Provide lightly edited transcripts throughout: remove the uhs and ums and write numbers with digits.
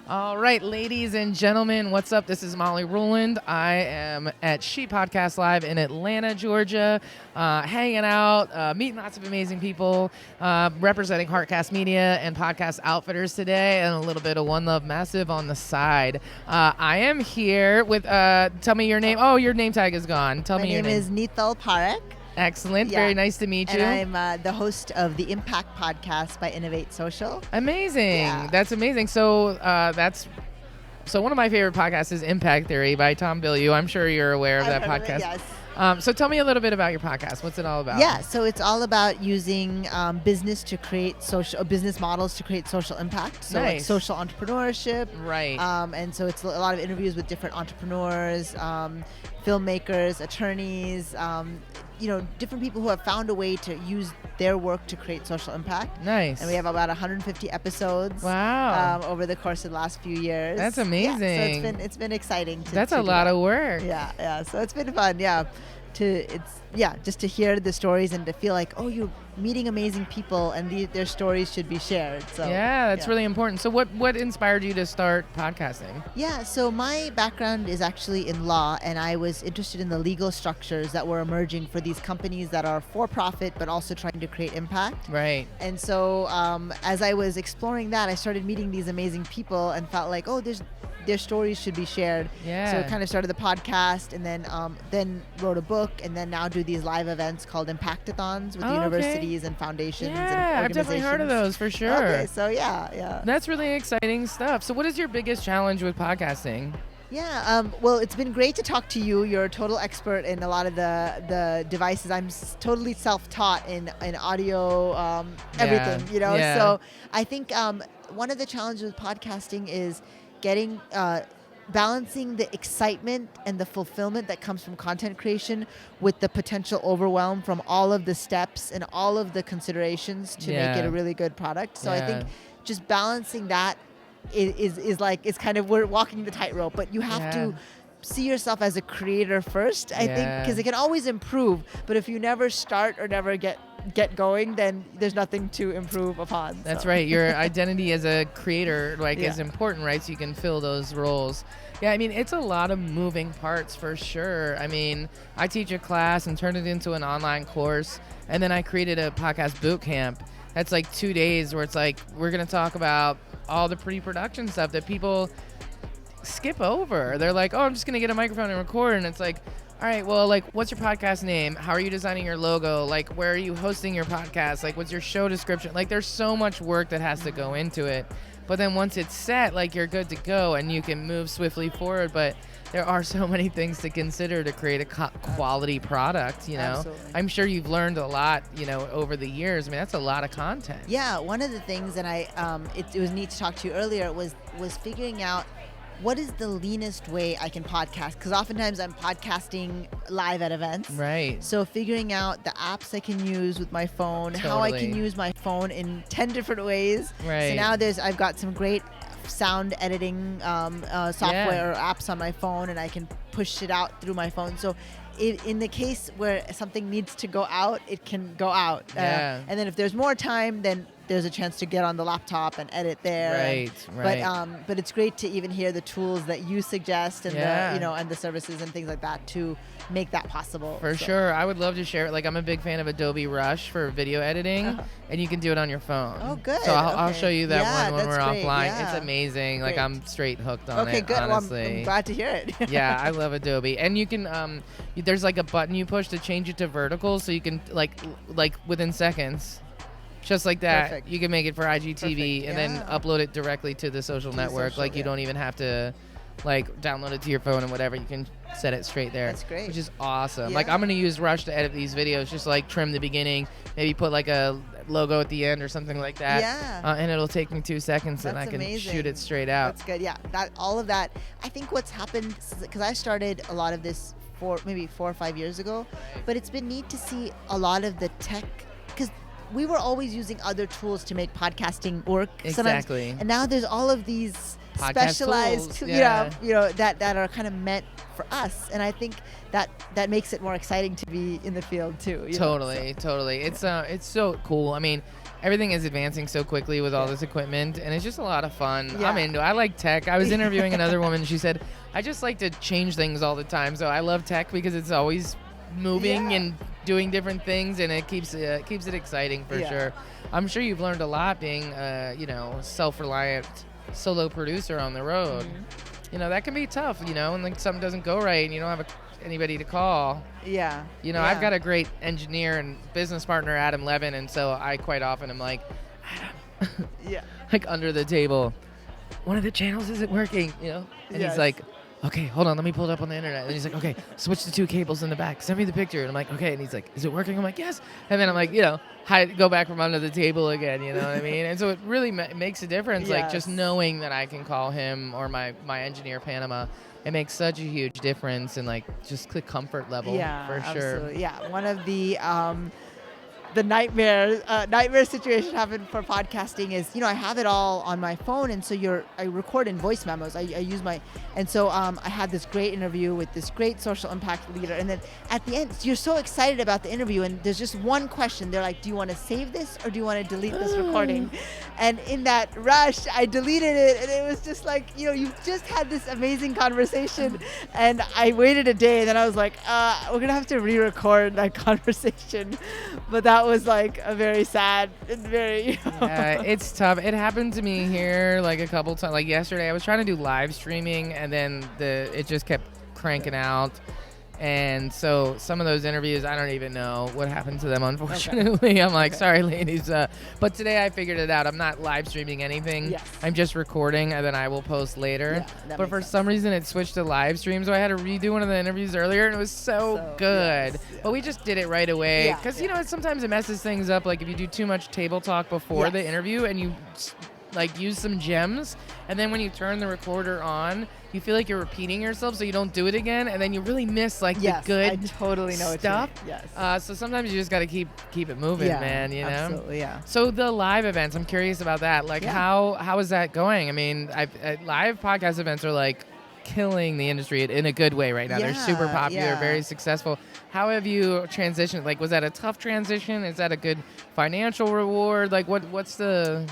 All right, ladies and gentlemen, what's up? This is Molly Rowland. I am at ShePodcasts Live in Atlanta, Georgia, hanging out, meeting lots of amazing people, representing Heartcast Media and Podcast Outfitters today, and a little bit of One Love Massive on the side. I am here with, tell me your name. Oh, your name tag is gone. Tell me your name. My name is Neetal Parekh. Excellent. Yeah. Very nice to meet you. And I'm the host of the Impact Podcast by Innovate Social. Amazing. Yeah. That's amazing. So so one of my favorite podcasts is Impact Theory by Tom Bilyeu. I'm sure you're aware of that podcast. Yes. So tell me a little bit about your podcast. What's it all about? Yeah, so it's all about using business models to create social impact. So nice. Like social entrepreneurship. Right. And so it's a lot of interviews with different entrepreneurs, filmmakers, attorneys, different people who have found a way to use their work to create social impact. Nice. And we have about 150 episodes. Wow. Over the course of the last few years. That's amazing. Yeah, so it's been exciting. That's a lot of work. Yeah. So it's been fun. Yeah. Just to hear the stories and to feel like, oh, you're meeting amazing people and their stories should be shared. So that's really important. So what inspired you to start podcasting? Yeah, so my background is actually in law, and I was interested in the legal structures that were emerging for these companies that are for profit but also trying to create impact. Right. And so as I was exploring that, I started meeting these amazing people and felt like, oh, their stories should be shared. Yeah. So I kind of started the podcast, and then wrote a book, and then now do these live events called Impactathons with universities and foundations and organizations. I've definitely heard of those for sure. Okay, so yeah. That's really exciting stuff. So what is your biggest challenge with podcasting? Yeah, well, it's been great to talk to you. You're a total expert in a lot of the devices. I'm totally self-taught in audio, everything, Yeah. So I think one of the challenges with podcasting is getting balancing the excitement and the fulfillment that comes from content creation with the potential overwhelm from all of the steps and all of the considerations to make it a really good product. So I think just balancing that is like, it's kind of, we're walking the tightrope, but you have to see yourself as a creator first, I think, because it can always improve, but if you never start or never get going, then there's nothing to improve upon. That's right. Your identity as a creator is important, right? So you can fill those roles. Yeah, I mean, it's a lot of moving parts for sure. I mean, I teach a class and turned it into an online course, and then I created a podcast boot camp. That's like 2 days where it's like, we're going to talk about all the pre-production stuff that people skip over. They're like, oh, I'm just going to get a microphone and record. And it's like, all right, well, like, what's your podcast name? How are you designing your logo? Like, where are you hosting your podcast? Like, what's your show description? Like, there's so much work that has to go into it. But then once it's set, like, you're good to go and you can move swiftly forward. But there are so many things to consider to create a quality product, Absolutely. I'm sure you've learned a lot, over the years. I mean, that's a lot of content. Yeah, one of the things, and it was neat to talk to you earlier, was figuring out what is the leanest way I can podcast? Because oftentimes I'm podcasting live at events. Right. So figuring out the apps I can use with my phone, how I can use my phone in 10 different ways. Right. So now I've got some great sound editing software or apps on my phone, and I can push it out through my phone. So in the case where something needs to go out, it can go out. And then if there's more time, then there's a chance to get on the laptop and edit there. Right. But it's great to even hear the tools that you suggest and and the services and things like that to make that possible. For sure. I would love to share it. Like, I'm a big fan of Adobe Rush for video editing, and you can do it on your phone. Oh, good. So I'll show you that one when we're great. offline. Yeah. It's amazing. Great. Like, I'm straight hooked on it. Okay, good. Honestly. Well, I'm glad to hear it. Yeah, I love Adobe. And you can, there's like a button you push to change it to vertical, so you can, like within seconds. Just like that. Perfect. You can make it for IGTV and then upload it directly to the social network. You don't even have to download it to your phone and whatever. You can set it straight there. That's great. Which is awesome. Yeah. I'm going to use Rush to edit these videos, just trim the beginning, maybe put a logo at the end or something like that. Yeah. And it'll take me 2 seconds and I can shoot it straight out. That's good. Yeah. All of that. I think what's happened, because I started a lot of this maybe 4 or 5 years ago, but it's been neat to see a lot of the tech, because we were always using other tools to make podcasting work. Exactly. And now there's all of these podcast specialized tools, that are kind of meant for us, and I think that makes it more exciting to be in the field too. Totally. It's so cool. I mean, everything is advancing so quickly with all this equipment, and it's just a lot of fun. Yeah. I'm into it. I like tech. I was interviewing another woman. She said, I just like to change things all the time. So I love tech because it's always moving and doing different things, and it keeps it exciting for sure. I'm sure you've learned a lot being, self-reliant solo producer on the road. That can be tough, and like something doesn't go right and you don't have anybody to call. I've got a great engineer and business partner, Adam Levin, and so I quite often am like, Adam, like under the table, one of the channels isn't working, and he's like, okay, hold on, let me pull it up on the internet. And he's like, okay, switch the 2 cables in the back, send me the picture. And I'm like, okay. And he's like, is it working? I'm like, yes. And then I'm like, go back from under the table again, you know what I mean? And so it really makes a difference, like just knowing that I can call him or my engineer, Panama. It makes such a huge difference in like just the comfort level for sure. Absolutely. Yeah, one of the nightmare situation happened for podcasting is, I have it all on my phone, and so I record in voice memos. I use and so I had this great interview with this great social impact leader, and then at the end, you're so excited about the interview, and there's just one question. They're like, do you want to save this or do you want to delete this recording? And in that rush, I deleted it, and it was just like, you've just had this amazing conversation, and I waited a day, and then I was like, we're gonna have to re-record that conversation, but that was like a very sad and very Yeah, it's tough. It happened to me here like a couple times. Like yesterday I was trying to do live streaming, and then it just kept cranking out, and so some of those interviews I don't even know what happened to them, unfortunately. I'm like, sorry ladies, but today I figured it out. I'm not live streaming anything. I'm just recording, and then I will post later. But for some reason it switched to live stream, so I had to redo one of the interviews earlier, and it was so good. But we just did it right away because sometimes it messes things up, like if you do too much table talk before the interview and you like use some gems, and then when you turn the recorder on you feel like you're repeating yourself, so you don't do it again, and then you really miss like the good I totally know stuff. What you mean. So sometimes you just got to keep it moving, man. Absolutely, So the live events, I'm curious about that. Like how is that going? I mean, live podcast events are like killing the industry in a good way right now. They're super popular, very successful. How have you transitioned? Like, was that a tough transition? Is that a good financial reward? Like, what's the...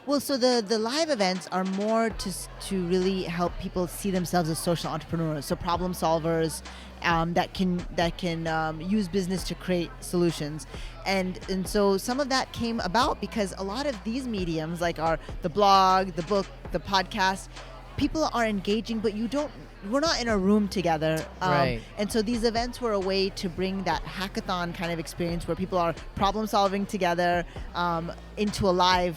Well, so the live events are more to really help people see themselves as social entrepreneurs, so problem solvers that can use business to create solutions. And so some of that came about because a lot of these mediums, like the blog, the book, the podcast, people are engaging, but we're not in a room together. Right. And so these events were a way to bring that hackathon kind of experience where people are problem solving together into a live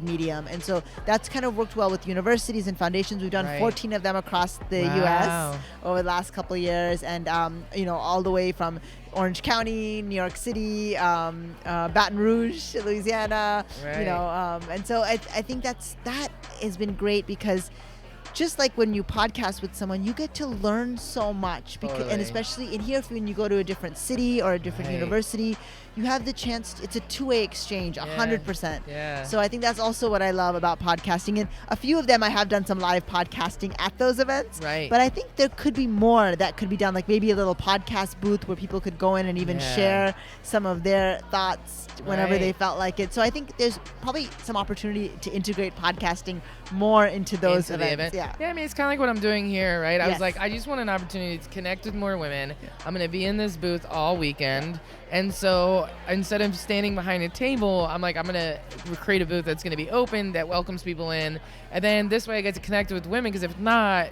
medium. And so that's kind of worked well with universities and foundations. We've done 14 of them across the U.S. over the last couple of years, and all the way from Orange County, New York City, Baton Rouge, Louisiana, and so I think that has been great because just like when you podcast with someone, you get to learn so much, and especially in here, when you go to a different city or a different university, you have the chance. It's a two-way exchange, 100%. Yeah. So I think that's also what I love about podcasting. And a few of them, I have done some live podcasting at those events. Right. But I think there could be more that could be done, like maybe a little podcast booth where people could go in and even share some of their thoughts whenever they felt like it. So I think there's probably some opportunity to integrate podcasting more into those events. Yeah, I mean, it's kind of like what I'm doing here, right? I was like, I just want an opportunity to connect with more women. I'm going to be in this booth all weekend. And so instead of standing behind a table, I'm like, I'm going to create a booth that's going to be open, that welcomes people in. And then this way I get to connect with women, because if not,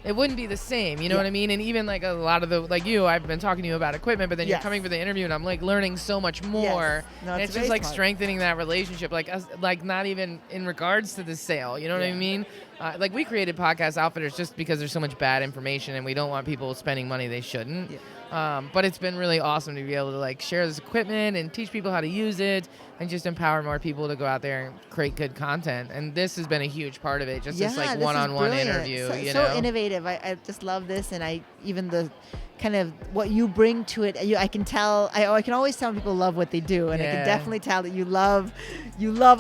it wouldn't be the same, you know what I mean? And even like a lot of like I've been talking to you about equipment, but then you're coming for the interview and I'm like learning so much more. No, and it's just like strengthening that relationship, like not even in regards to the sale, you know what I mean? Like we created Podcast Outfitters just because there's so much bad information and we don't want people spending money they shouldn't. But it's been really awesome to be able to like share this equipment and teach people how to use it and just empower more people to go out there and create good content. And this has been a huge part of it, just this like one-on-one interview. So innovative. I just love this, and even the kind of what you bring to it. I can tell. I can always tell when people love what they do, and I can definitely tell that you love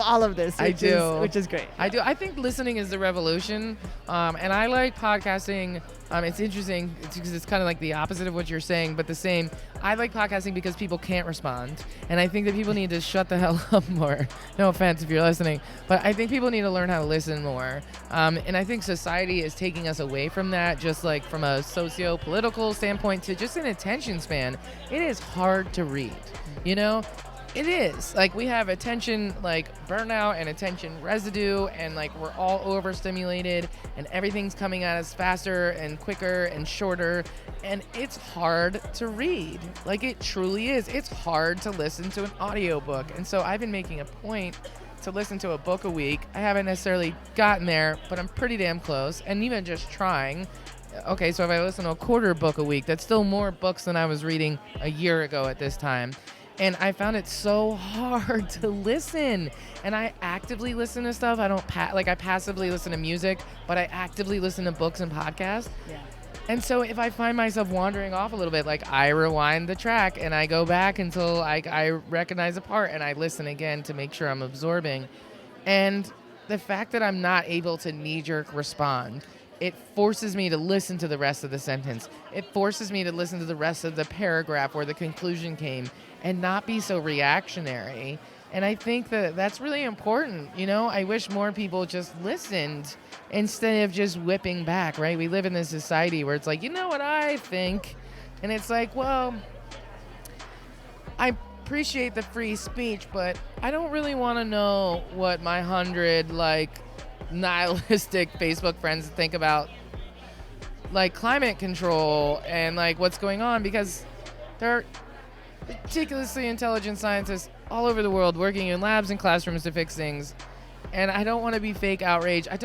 all of this. Which is great. I do. I think listening is the revolution, and I like podcasting. It's interesting because it's kind of like the opposite of what you're saying, but the same. I like podcasting because people can't respond, and I think that people need to shut the hell up more. No offense if you're listening, but I think people need to learn how to listen more. And I think society is taking us away from that, just like from a socio-political standpoint to just an attention span. It is hard to read, you know? It is. Like, we have attention, like, burnout and attention residue, and, like, we're all overstimulated, and everything's coming at us faster and quicker and shorter, and it's hard to read. Like, it truly is. It's hard to listen to an audiobook, and so I've been making a point to listen to a book a week. I haven't necessarily gotten there, but I'm pretty damn close, and even just trying. Okay, so if I listen to a quarter book a week, that's still more books than I was reading a year ago at this time. And I found it so hard to listen. And I actively listen to stuff. I don't I passively listen to music, but I actively listen to books and podcasts. Yeah. And so if I find myself wandering off a little bit, like, I rewind the track and I go back until I recognize a part and I listen again to make sure I'm absorbing. And the fact that I'm not able to knee-jerk respond, it forces me to listen to the rest of the sentence. It forces me to listen to the rest of the paragraph where the conclusion came and not be so reactionary. And I think that that's really important. You know, I wish more people just listened instead of just whipping back, right? We live in this society where it's like, you know what I think? And it's like, well, I appreciate the free speech, but I don't really want to know what my 100, like, nihilistic Facebook friends think about, like, climate control and, like, what's going on, because there are ridiculously intelligent scientists all over the world working in labs and classrooms to fix things. And I don't want to be fake outrage. I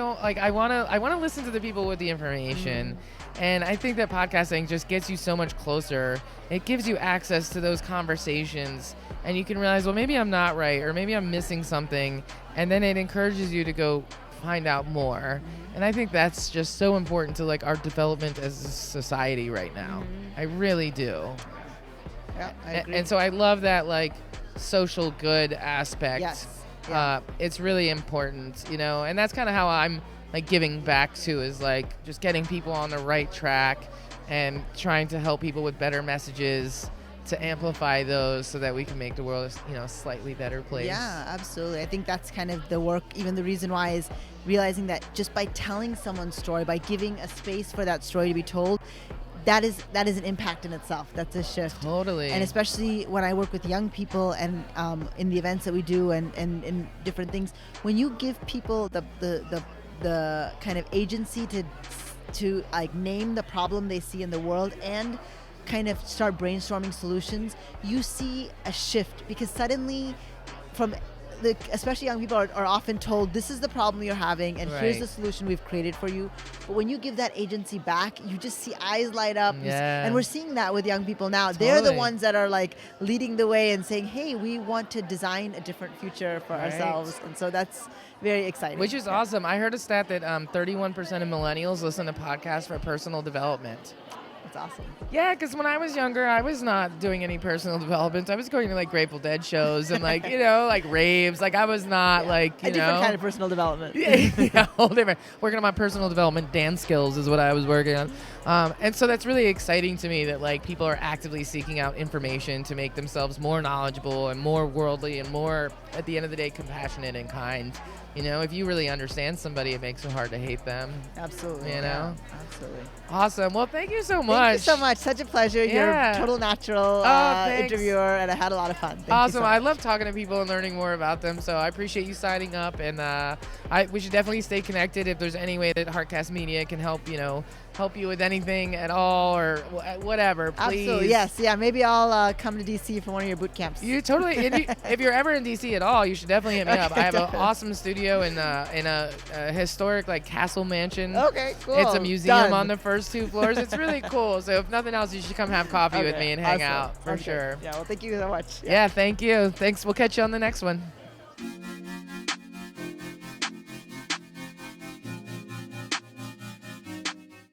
want to listen to the people with the information. And I think that podcasting just gets you so much closer. It gives you access to those conversations, and you can realize, well, maybe I'm not right, or maybe I'm missing something. And then it encourages you to go find out more. And I think that's just so important to, like, our development as a society right now. I really do. Yeah, I agree. And so I love that, like, social good aspect. Yes. Yeah. It's really important, you know, and that's kind of how I'm, like, giving back to, is, like, just getting people on the right track and trying to help people with better messages to amplify those so that we can make the world, you know, a slightly better place. Yeah, absolutely. I think that's kind of the work. Even the reason why is realizing that just by telling someone's story, by giving a space for that story to be told, that is an impact in itself. That's a shift. Totally. And especially when I work with young people and in the events that we do and in different things, when you give people the kind of agency to like name the problem they see in the world and kind of start brainstorming solutions, you see a shift, because suddenly especially young people are often told, this is the problem you're having and here's the solution we've created for you. But when you give that agency back, you just see eyes light up. And we're seeing that with young people now. Totally. They're the ones that are, like, leading the way and saying, hey, we want to design a different future for ourselves. And so that's very exciting. Which is awesome. I heard a stat that 31% of millennials listen to podcasts for personal development. That's awesome. Yeah, because when I was younger, I was not doing any personal development. I was going to, like, Grateful Dead shows and, like, you know, like, raves. Like, I was not, like, you know. A different kind of personal development. Yeah, whole different. Working on my personal development dance skills is what I was working on. And so that's really exciting to me that, like, people are actively seeking out information to make themselves more knowledgeable and more worldly and more, at the end of the day, compassionate and kind. You know, if you really understand somebody, it makes it hard to hate them. Absolutely. You know? Yeah, absolutely. Awesome. Well, thank you so much. Thank you so much. Such a pleasure. Yeah. You're a total natural interviewer, and I had a lot of fun. Thank awesome. You so I love talking to people and learning more about them, so I appreciate you signing up, and we should definitely stay connected. If there's any way that Heartcast Media can help you with anything at all or whatever, please. Absolutely. Yes. Yeah. Maybe I'll come to DC for one of your boot camps. You totally. If you're ever in DC at all, you should definitely hit me up. I have an awesome studio in a historic, like, castle mansion. Okay. Cool. It's a museum on the first 2 floors. It's really cool. So if nothing else, you should come have coffee with me and hang out for sure. Yeah. Well, thank you so much. Yeah. Thank you. Thanks. We'll catch you on the next one.